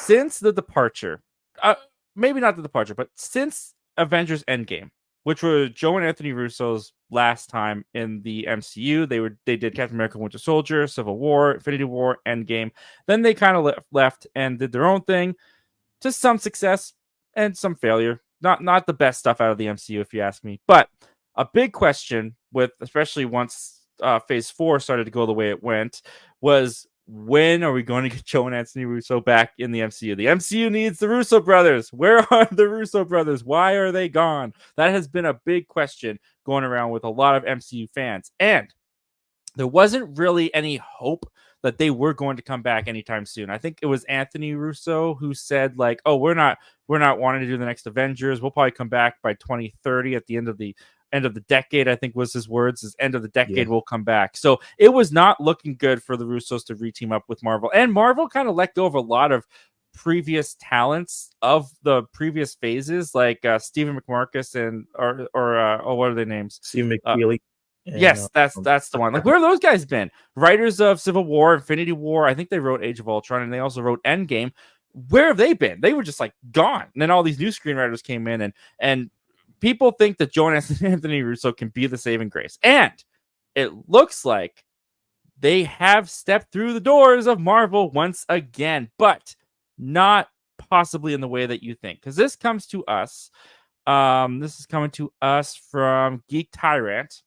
since the departure, maybe not the departure, but since Avengers Endgame, which was Joe and Anthony Russo's last time in the MCU. They did Captain America: Winter Soldier, Civil War, Infinity War, Endgame. Then they kind of left and did their own thing, to some success and some failure. Not the best stuff out of the MCU, if you ask me. But a big question, with especially once Phase 4 started to go the way it went, was when are we going to get Joe and Anthony Russo back in the MCU? The MCU needs the Russo brothers. Where are the Russo brothers? Why are they gone? That has been a big question going around with a lot of MCU fans. And there wasn't really any hope that they were going to come back anytime soon. I think it was Anthony Russo who said, like, oh, we're not wanting to do the next Avengers. We'll probably come back by 2030 at the end of the decade, I think was his words. His end of the decade will come back. So it was not looking good for the Russos to re-team up with Marvel. And Marvel kind of let go of a lot of previous talents of the previous phases, like Stephen McMarcus and what are their names? Stephen McFeely. Yes, that's the one. Like, where have those guys been? Writers of Civil War, Infinity War. I think they wrote Age of Ultron, and they also wrote Endgame. Where have they been? They were just like gone. And then all these new screenwriters came in, and people think that Joe and Anthony Russo can be the saving grace. And it looks like they have stepped through the doors of Marvel once again, but not possibly in the way that you think. Because this comes to us. This is coming to us from Geek Tyrant.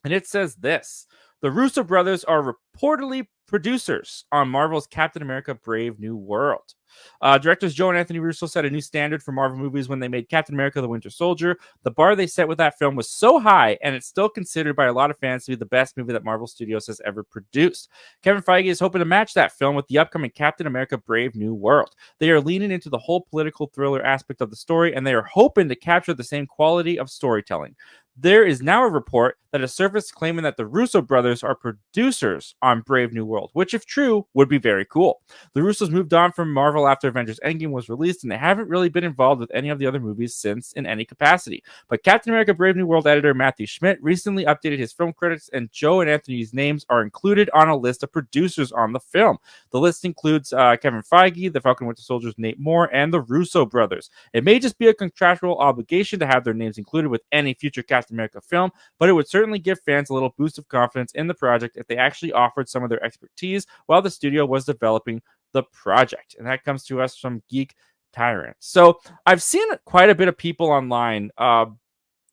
And it says this: the Russo brothers are reportedly producers on Marvel's Captain America: Brave New World. Directors Joe and Anthony Russo set a new standard for Marvel movies when they made Captain America: The Winter Soldier. The bar they set with that film was so high, and it's still considered by a lot of fans to be the best movie that Marvel Studios has ever produced. Kevin Feige is hoping to match that film with the upcoming Captain America: Brave New World. They are leaning into the whole political thriller aspect of the story, and they are hoping to capture the same quality of storytelling. There is now a report that has surfaced claiming that the Russo brothers are producers on Brave New World, which, if true, would be very cool. The Russos moved on from Marvel after Avengers Endgame was released, and they haven't really been involved with any of the other movies since in any capacity. But Captain America: Brave New World editor Matthew Schmidt recently updated his film credits, and Joe and Anthony's names are included on a list of producers on the film. The list includes Kevin Feige, the Falcon Winter Soldier's Nate Moore, and the Russo brothers. It may just be a contractual obligation to have their names included with any future Captain America film, but it would certainly give fans a little boost of confidence in the project if they actually offered some of their expertise while the studio was developing the project. And that comes to us from Geek Tyrant. So I've seen quite a bit of people online kind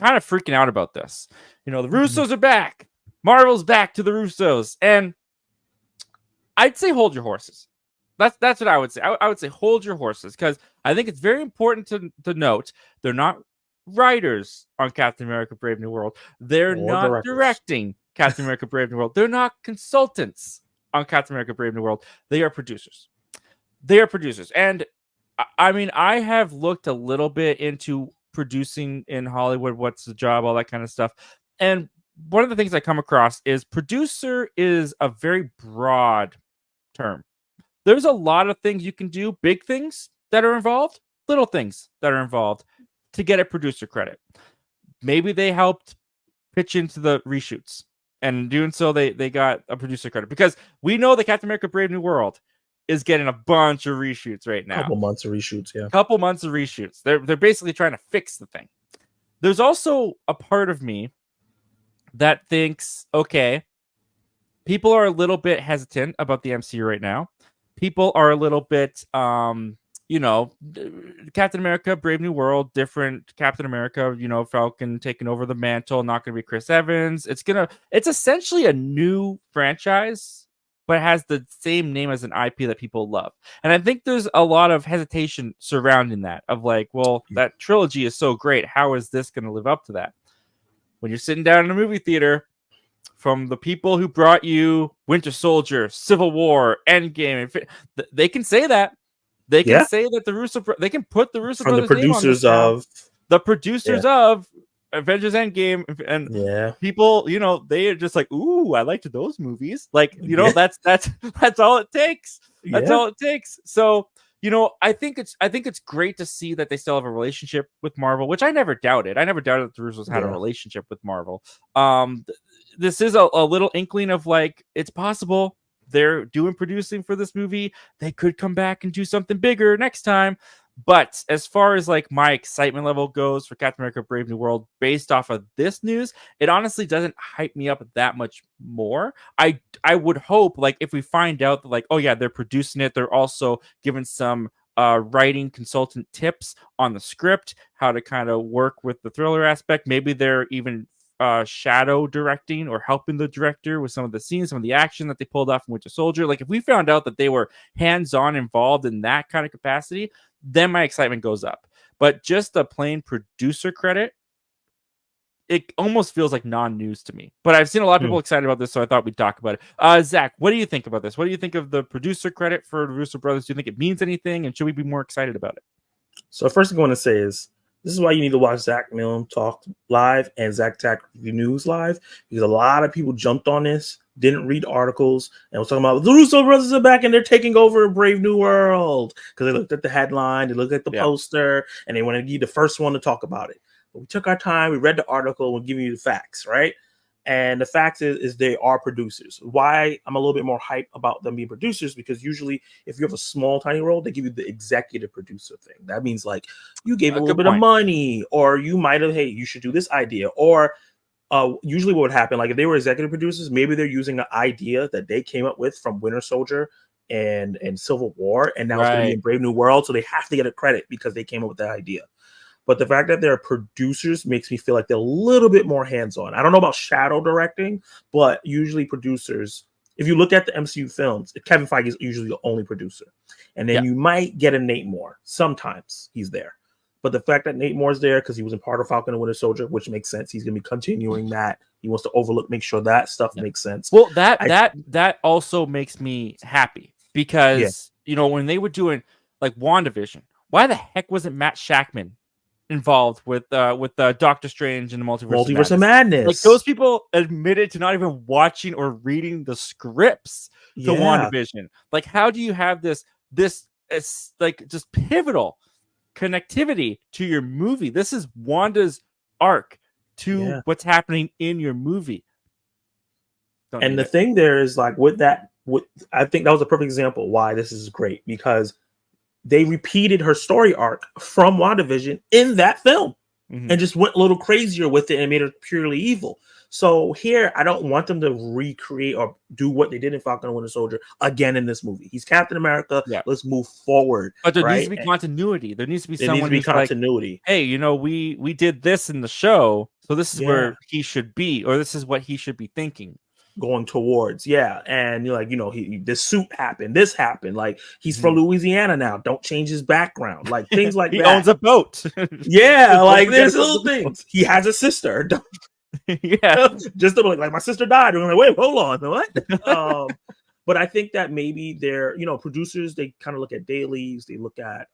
of freaking out about this. You know, the Russos are back. Marvel's back to the Russos. And I'd say hold your horses. That's what I would say. I would say hold your horses, because I think it's very important to note they're not writers on Captain America: Brave New World. They're not directing Captain America: Brave New World. They're not consultants on Captain America: Brave New World. They are producers. And I mean, I have looked a little bit into producing in Hollywood, what's the job, all that kind of stuff. And one of the things I come across is producer is a very broad term. There's a lot of things you can do, big things that are involved, little things that are involved, to get a producer credit. Maybe they helped pitch into the reshoots, and doing so they got a producer credit, because we know that Captain America: Brave New World is getting a bunch of reshoots right now. Couple months of reshoots. They're basically trying to fix the thing. There's also a part of me that thinks, okay, people are a little bit hesitant about the MCU right now. People are a little bit Captain America: Brave New World, different Captain America, Falcon taking over the mantle, not going to be Chris Evans. It's essentially a new franchise, but it has the same name as an IP that people love. And I think there's a lot of hesitation surrounding that, of like, well, that trilogy is so great. How is this going to live up to that? When you're sitting down in a movie theater, from the people who brought you Winter Soldier, Civil War, Endgame, they can say that. They can say that they can put the Russo brothers, the producers of Avengers Endgame, and people, they are just like, ooh, I liked those movies. Like, that's all it takes. That's all it takes. So, I think it's great to see that they still have a relationship with Marvel, which I never doubted. I never doubted that the Russos had a relationship with Marvel. This is a little inkling of, like, it's possible they're doing producing for this movie. They could come back and do something bigger next time. But as far as like my excitement level goes for Captain America Brave New World based off of this news, it honestly doesn't hype me up that much more. I would hope, like, if we find out that, like, oh yeah, they're producing it, they're also giving some writing consultant tips on the script, how to kind of work with the thriller aspect. Maybe they're even shadow directing or helping the director with some of the scenes, some of the action that they pulled off in Winter Soldier. Like, if we found out that they were hands-on involved in that kind of capacity, then my excitement goes up. But just a plain producer credit, it almost feels like non-news to me. But I've seen a lot of people excited about this, so I thought we'd talk about it. Zach, what do you think about this? What do you think of the producer credit for the Russo brothers? Do you think it means anything, and should we be more excited about it? So first thing I want to say is, this is why you need to watch Zach Milne talk live and Zach Tack News live, because a lot of people jumped on this, didn't read articles, and was talking about the Russo brothers are back and they're taking over Brave New World, because they looked at the headline, they looked at the poster, and they wanted to be the first one to talk about it. But we took our time, we read the article, we're giving you the facts, right? And the fact is they are producers. Why I'm a little bit more hype about them being producers, because usually if you have a small, tiny role, they give you the executive producer thing. That means like you gave a little bit of money, or you might have, hey, you should do this idea. Or usually what would happen, like if they were executive producers, maybe they're using an idea that they came up with from Winter Soldier and Civil War, and now it's going to be in Brave New World. So they have to get a credit because they came up with that idea. But the fact that they're producers makes me feel like they're a little bit more hands-on. I don't know about shadow directing, but usually producers, if you look at the MCU films, Kevin Feige is usually the only producer. And then you might get a Nate Moore. Sometimes he's there. But the fact that Nate Moore's there because he was in part of Falcon and Winter Soldier, which makes sense. He's going to be continuing that. He wants to make sure that stuff makes sense. Well, that also makes me happy because, you know, when they were doing like WandaVision, why the heck wasn't Matt Shakman involved with Doctor Strange and the Multiverse of Madness? Like, those people admitted to not even watching or reading the scripts to WandaVision. Like, how do you have this it's like just pivotal connectivity to your movie? This is Wanda's arc to what's happening in your movie. And the thing there is, like, I think that was a perfect example why this is great, because they repeated her story arc from WandaVision in that film and just went a little crazier with it and made her purely evil. So here, I don't want them to recreate or do what they did in Falcon and Winter Soldier again in this movie. He's Captain America. Yeah. Let's move forward. But there needs to be continuity. There needs to be someone who's continuity. Like, hey, you know, we did this in the show, so this is where he should be, or this is what he should be thinking. Going towards, and you're like, you know, this suit happened, this happened, like he's from Louisiana now, don't change his background, like things like he that. He owns a boat. Like there's little things. He has a sister. Just to like my sister died. And I'm like, wait, hold on, what? But I think that maybe they're, you know, producers, they kind of look at dailies, they look at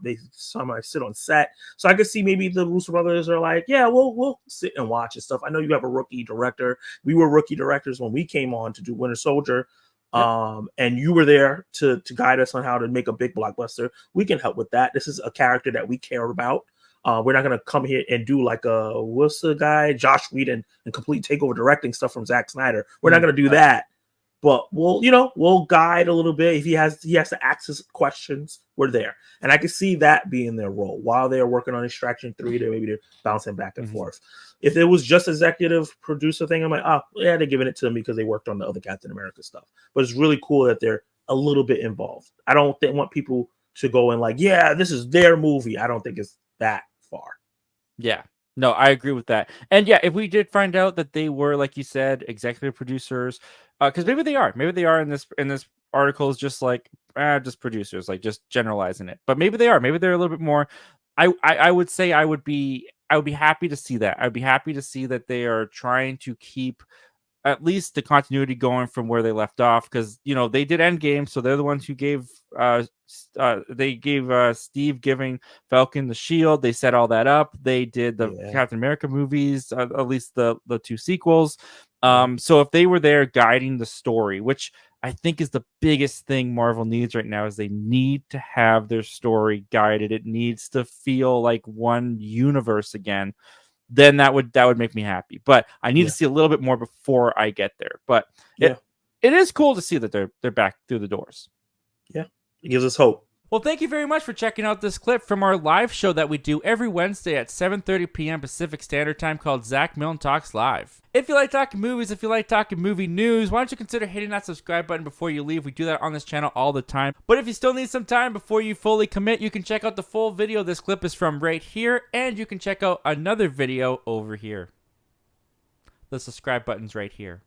they sometimes sit on set. So I could see maybe the Russo brothers are like, yeah, we'll sit and watch and stuff. I know you have a rookie director. We were rookie directors when we came on to do Winter Soldier. And you were there to guide us on how to make a big blockbuster. We can help with that. This is a character that we care about. We're not going to come here and do like what's the guy, Josh Whedon, and complete takeover directing stuff from Zack Snyder. We're not going to do that. But we'll guide a little bit. If he has to ask us questions, we're there. And I can see that being their role. While they're working on Extraction 3, they're bouncing back and forth. If it was just executive producer thing, I'm like, they're giving it to them because they worked on the other Captain America stuff. But it's really cool that they're a little bit involved. I don't want people to go in like, this is their movie. I don't think it's that far. Yeah. No, I agree with that. And if we did find out that they were, like you said, executive producers, because maybe they are in this article is just like just producers, like just generalizing it. But maybe they are. Maybe they're a little bit more. I would say I would be happy to see that. I'd be happy to see that they are trying to keep at least the continuity going from where they left off, because they did Endgame, so they're the ones who gave Steve giving Falcon the shield. They set all that up. They did the Captain America movies, at least the two sequels. So if they were there guiding the story, which I think is the biggest thing Marvel needs right now, is they need to have their story guided. It needs to feel like one universe again. Then that would make me happy. But I need to see a little bit more before I get there. But it is cool to see that they're back through the doors. Yeah, it gives us hope. Well, thank you very much for checking out this clip from our live show that we do every Wednesday at 7:30 p.m. Pacific Standard Time called Zach Milne Talks Live. If you like talking movies, if you like talking movie news, why don't you consider hitting that subscribe button before you leave? We do that on this channel all the time. But if you still need some time before you fully commit, you can check out the full video this clip is from right here, and you can check out another video over here. The subscribe button's right here.